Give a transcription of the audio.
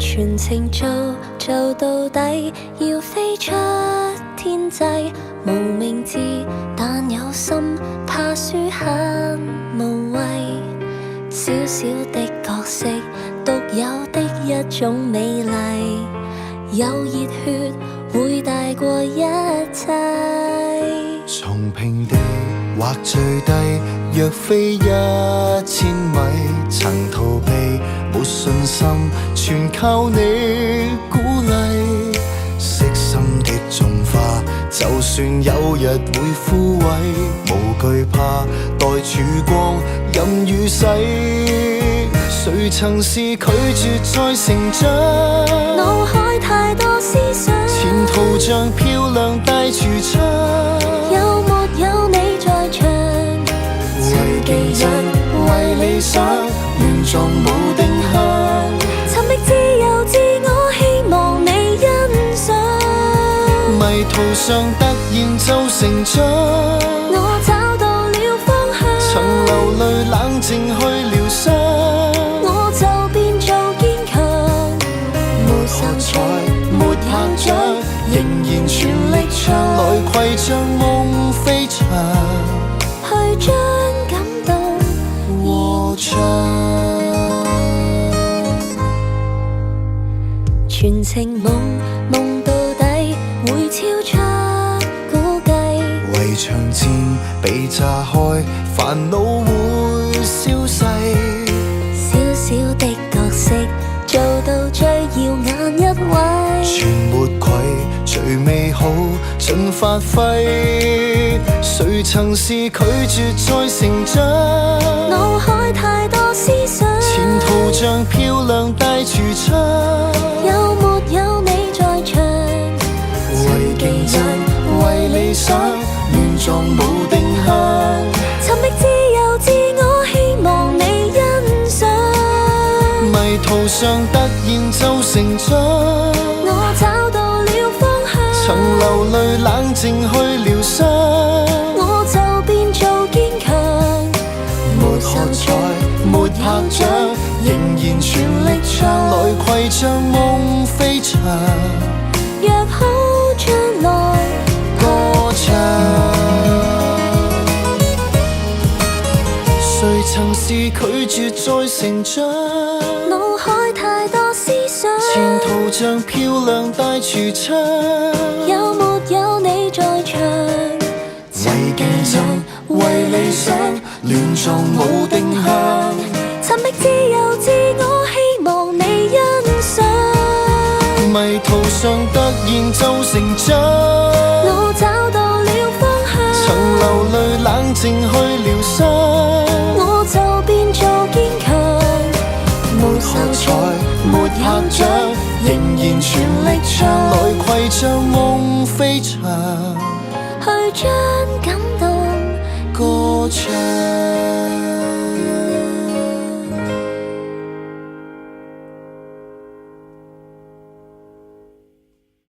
全程做到底，要飛出天際。無名字但有心，怕輸很無謂。小小的角色，獨有的一種美麗。有熱血會大過一切。從平地或最低，若非1000米，曾逃避，沒信心，全靠你鼓勵。悉心的種花，就算有日會枯萎，無懼怕，待曙光任雨洗。誰曾是拒絕再成長？腦海太多思想，前途像漂亮大櫥窗。有沒有你在場？為技術，為理想，亂撞無定向。尋覓自由自我，希望你欣賞。迷途上突然就成長，我找到了方向。曾流淚冷靜去療傷，我就變做堅強。沒受挫，沒拍掌，仍然全力唱，來攜着夢飛翔，去將感動和唱。全程夢到底，會超出估計。圍牆漸被炸開，煩惱會消逝。小小的角色，做到最耀眼一位。全沒愧，最美好盡發揮。誰曾是拒絕再成長？腦海太多思想，前途像漂亮大櫥窗。有沒有你在場？為技術，為理想，亂撞無定向。尋覓自由自我，希望你欣賞。迷途上突然就成長，我找到了方向。曾流淚冷靜去療傷，我就變做堅強。沒學才，沒拍掌，仍然全力唱，來攜着夢飛翔，約好將來歌唱。誰曾是拒絕再成長？腦海太多思想，前途像漂亮大櫥窗。有沒有你在場？為競爭，為理想，亂撞無定向。尋覓自由自我，希望你欣賞。迷途上突然就成長，我找到了方向。曾流淚冷靜去療傷，我就變做堅強。沒學才，沒拍掌，仍然全力唱，來攜着夢飛翔，去將感動歌唱。